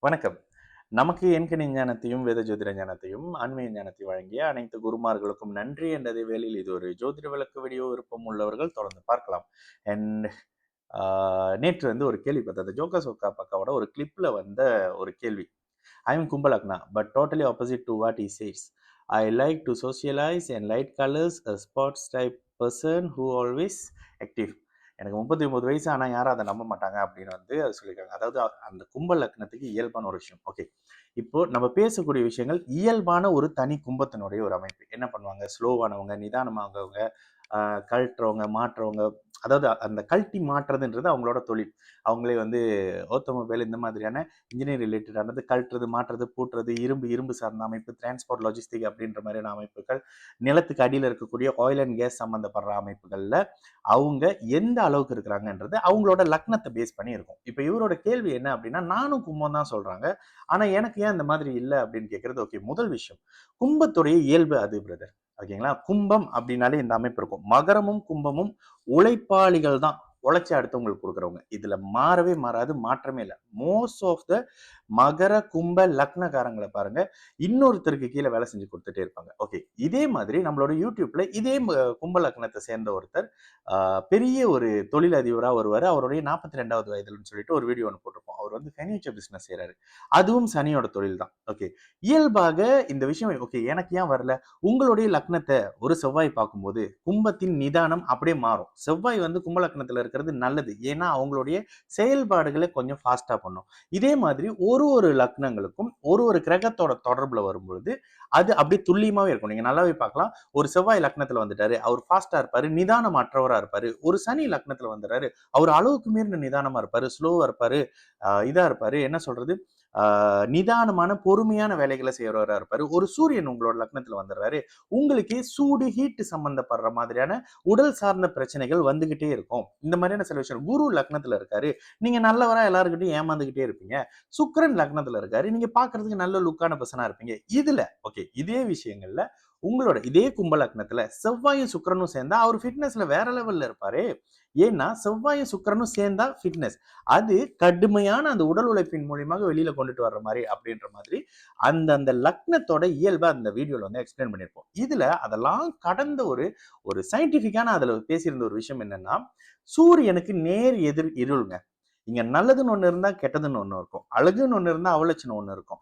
வணக்கம். நமக்கு எண்கணி ஞானத்தையும், வேத ஜோதிட ஞானத்தையும், ஆன்மீக ஞானத்தையும் வழங்கிய அனைத்து குருமார்களுக்கும் நன்றி என்ற அதே வேளையில் இது ஒரு ஜோதிட விளக்கு வீடியோ விருப்பம் உள்ளவர்கள் தொடர்ந்து பார்க்கலாம். அண்ட் நேற்று வந்து ஒரு கேள்வி பார்த்தேன். அந்த ஜோக்கா சோக்கா பக்காவோட ஒரு கிளிப்ல வந்த ஒரு கேள்வி. I am Kumbha lagna, but totally opposite to what he says. I like to socialise and light colours, a sports type person who always active. எனக்கு 39 வயசு, ஆனால் யாரும் அதை நம்ப மாட்டாங்க அப்படின்னு வந்து அது சொல்லியிருக்காங்க. அதாவது அந்த கும்ப லக்னத்துக்கு இயல்பான ஒரு விஷயம். ஓகே, இப்போ நம்ம பேசக்கூடிய விஷயங்கள் இயல்பான ஒரு தனி கும்பத்தினுடைய ஒரு அமைப்பு. என்ன பண்ணுவாங்க? ஸ்லோவானவங்க, நிதானமாகவங்க, கழட்டுறவங்க, மாற்றுறவங்க. அதாவது அந்த கழட்டி மாற்றுறதுன்றது அவங்களோட தொழில். அவங்களே வந்து ஆட்டோமொபைல் இந்த மாதிரியான இன்ஜினியரிங் ரிலேட்டடானது கழட்டுறது, மாற்றுறது, பூட்டுறது, இரும்பு சார்ந்த அமைப்பு, டிரான்ஸ்போர்ட் லாஜிஸ்டிக் அப்படின்ற மாதிரியான அமைப்புகள், நிலத்துக்கு அடியில் இருக்கக்கூடிய ஆயில் அண்ட் கேஸ் சம்பந்தப்படுற அமைப்புகள்ல அவங்க எந்த அளவுக்கு இருக்கிறாங்கன்றது அவங்களோட லக்னத்தை பேஸ் பண்ணி இருக்கும். இப்போ இவரோட கேள்வி என்ன அப்படின்னா, நானும் கும்பம் தான் சொல்றாங்க, ஆனா எனக்கு ஏன் இந்த மாதிரி இல்லை அப்படின்னு கேட்கறது. ஓகே, முதல் விஷயம், கும்பத்துடைய இயல்பு அது பிரதர். ஓகேங்களா? கும்பம் அப்படின்னாலே இந்த அமைப்பு இருக்கும். மகரமும் கும்பமும் உழைப்பாளிகள் தான். உழைச்சி அடுத்தவங்களுக்கு கொடுக்குறவங்க. இதுல மாறவே மாறாது, மாற்றமே இல்லை. மோஸ்ட் ஆஃப் த மகர கும்ப லக்னக்காரங்களை பாருங்க, இன்னொருத்தருக்கு கீழே வேலை செஞ்சு கொடுத்துட்டே இருப்பாங்க. ஓகே, இதே மாதிரி நம்மளோட யூடியூப்ல இதே கும்ப லக்னத்தை சேர்ந்த ஒருத்தர் பெரிய ஒரு தொழிலதிபராக வருவார். அவருடைய 42வது வயதுலன்னு சொல்லிட்டு ஒரு வீடியோ ஒன்று போட்டிருப்போம். அவர் வந்து ஃபைனான்சியல் பிசினஸ் செய்யறாரு. அதுவும் சனியோட தொழில் தான். ஓகே, இயல்பாக இந்த விஷயம் ஓகே எனக்கு ஏன் வரல? உங்களுடைய லக்னத்தை ஒரு செவ்வாய் பார்க்கும்போது கும்பத்தின் நிதானம் அப்படியே மாறும். செவ்வாய் வந்து கும்ப லக்னத்துல இருக்கிறது நல்லது. ஏன்னா அவங்களுடைய செயல்பாடுகளை கொஞ்சம் ஃபாஸ்டா பண்ணும். இதே மாதிரி ஒரு லக்னங்களுக்கும் ஒரு கிரகத்தோட தொடர்புல வரும்பொழுது அது அப்படியே துல்லியமாவே இருக்கும். நீங்க நல்லாவே பார்க்கலாம். ஒரு செவ்வாய் லக்னத்துல வந்துட்டாரு, அவர் ஃபாஸ்டா இருப்பாரு, நிதானமற்றவரா இருப்பாரு. ஒரு சனி லக்னத்துல வந்துறாரு, அவர் அளவுக்கு மீறின நிதானமா இருப்பாரு, ஸ்லோவா இருப்பாரு, இதா இருப்பாரு, என்ன சொல்றது, நிதானமான பொறுமையான வேலைகளை செய்யறவரா இருப்பாரு. ஒரு சூரியன் உங்களோட லக்னத்துல வந்துடுறாரு, உங்களுக்கே சூடு ஹீட் சம்பந்தப்படுற மாதிரியான உடல் சார்ந்த பிரச்சனைகள் வந்துகிட்டே இருக்கும். இந்த மாதிரியான சில விஷயம். குரு லக்னத்துல இருக்காரு, நீங்க நல்லவரா எல்லாருக்கிட்டையும் ஏமாந்துகிட்டே இருப்பீங்க. சுக்கிரன் லக்னத்துல இருக்காரு, நீங்க பாக்குறதுக்கு நல்ல லுக்கான பர்சனா இருப்பீங்க. இதுல ஓகே, இதே விஷயங்கள்ல உங்களோட இதே கும்ப லக்னத்துல செவ்வாயும் சுக்கிரனும் சேர்ந்தா அவர் ஃபிட்னஸ்ல வேற லெவல்ல இருப்பாரு. ஏன்னா செவ்வாயும் சுக்கிரனும் சேர்ந்தா ஃபிட்னஸ். அது கடுமையான அந்த உடல் உழைப்பின் மூலியமாக வெளியில கொண்டுட்டு வர்ற மாதிரி அப்படின்ற மாதிரி அந்த அந்த லக்னத்தோட இயல்பை அந்த வீடியோல வந்து எக்ஸ்பிளைன் பண்ணியிருப்போம். இதுல அதெல்லாம் கடந்த ஒரு ஒரு சயின்டிபிக்கான அதுல பேசியிருந்த ஒரு விஷயம் என்னன்னா, சூரியனுக்கு நேர் எதிர் இருளுங்க. இங்க நல்லதுன்னு ஒண்ணு இருந்தா கெட்டதுன்னு ஒண்ணு இருக்கும். அழகுன்னு ஒண்ணு இருந்தா அவலட்சணம் ஒண்ணு இருக்கும்.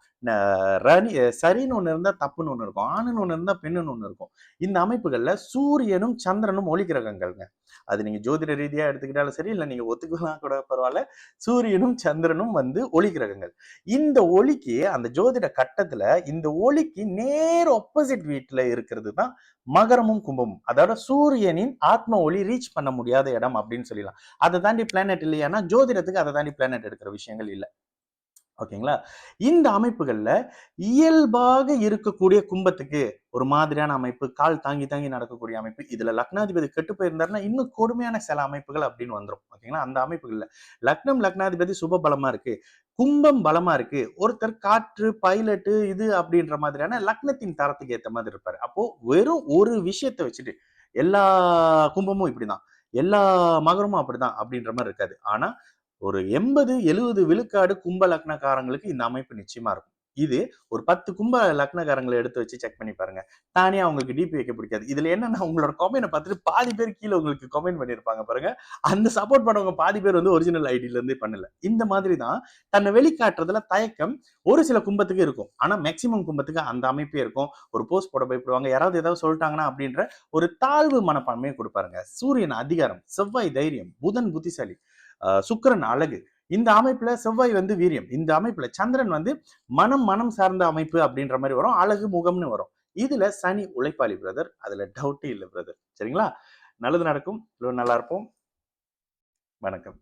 சரின்னு ஒண்ணு இருந்தா தப்புன்னு ஒண்ணு இருக்கும். ஆணுன்னு ஒண்ணு இருந்தா பெண்ணுன்னு ஒண்ணு இருக்கும். இந்த அமைப்புகள்ல சூரியனும் சந்திரனும் ஒளி கிரகங்கள்ங்க. அது நீங்க ஜோதிட ரீதியா எடுத்துக்கிட்டாலும் சரி, இல்ல நீங்க ஒத்துக்கலாம் கூட பரவாயில்ல. சூரியனும் சந்திரனும் வந்து ஒளி கிரகங்கள். இந்த ஒளிக்கு அந்த ஜோதிட கட்டத்துல இந்த ஒளிக்கு நேர் ஆப்போசிட் வீட்டுல இருக்கிறது தான் மகரமும் கும்பமும். அதோட சூரியனின் ஆத்ம ஒளி ரீச் பண்ண முடியாத இடம் அப்படின்னு சொல்லலாம். அதை தாண்டி பிளானட் இல்லையானா ஜோதிடத்துக்கு அதை தாண்டி பிளானட் எடுக்கிற விஷயங்கள் இல்லை. ஓகேங்களா? இந்த அமைப்புகள்ல இயல்பாக இருக்கக்கூடிய கும்பத்துக்கு ஒரு மாதிரியான அமைப்பு, கால் தாங்கி தாங்கி நடக்கக்கூடிய அமைப்பு. இதுல லக்னாதிபதி கெட்டு போயிருந்தாருன்னா இன்னும் கொடுமையான சில அமைப்புகள் அப்படின்னு வந்துரும். ஓகேங்களா? அந்த அமைப்புகள்ல லக்னம் லக்னாதிபதி சுப பலமா இருக்கு, கும்பம் பலமா இருக்கு. ஒருத்தர் காற்று, பைலட்டு இது அப்படின்ற மாதிரியான லக்னத்தின் தரத்துக்கு ஏத்த மாதிரி இருப்பாரு. அப்போ வெறும் ஒரு விஷயத்த வச்சுட்டு எல்லா கும்பமும் இப்படிதான், எல்லா மகரமும் அப்படிதான் அப்படின்ற மாதிரி இருக்காது. ஆனா ஒரு 80-70 விழுக்காடு கும்ப லக்னக்காரங்களுக்கு இந்த அமைப்பு நிச்சயமா இருக்கும். இது ஒரு 10 கும்ப லக்னக்காரங்களை எடுத்து வச்சு செக் பண்ணி பாருங்க. தானே அவங்களுக்கு டிபி வைக்க பிடிக்காது. இதுல என்னன்னா உங்களோட கமெண்ட் பார்த்துட்டு பாதி பேர் கீழே உங்களுக்கு கமெண்ட் பண்ணியிருப்பாங்க பாருங்க. அந்த சப்போர்ட் பண்ணவங்க பாதி பேர் வந்து ஒரிஜினல் ஐடியில இருந்தே பண்ணல. இந்த மாதிரி தான் தன்னை வெளிக்காட்டுறதுல தயக்கம் ஒரு சில கும்பத்துக்கு இருக்கும். ஆனா மேக்சிமம் கும்பத்துக்கு அந்த அமைப்பே இருக்கும். ஒரு போஸ்ட் போட பயப்படுவாங்க. யாராவது ஏதாவது சொல்லிட்டாங்கன்னா அப்படின்ற ஒரு தாழ்வு மனப்பான்மையை கொடுப்பாருங்க. சூரியன் அதிகாரம், செவ்வாய் தைரியம், புதன் புத்திசாலி, சுக்கிரன் அழகு. இந்த அமைப்புல செவ்வாய் வந்து வீரியம். இந்த அமைப்புல சந்திரன் வந்து மனம் சார்ந்த அமைப்பு அப்படின்ற மாதிரி வரும். அழகு முகம்னு வரும். இதுல சனி உழைப்பாளி பிரதர். அதுல டவுட்டே இல்லை பிரதர். சரிங்களா? நல்லது நடக்கும். நல்லா இருப்போம். வணக்கம்.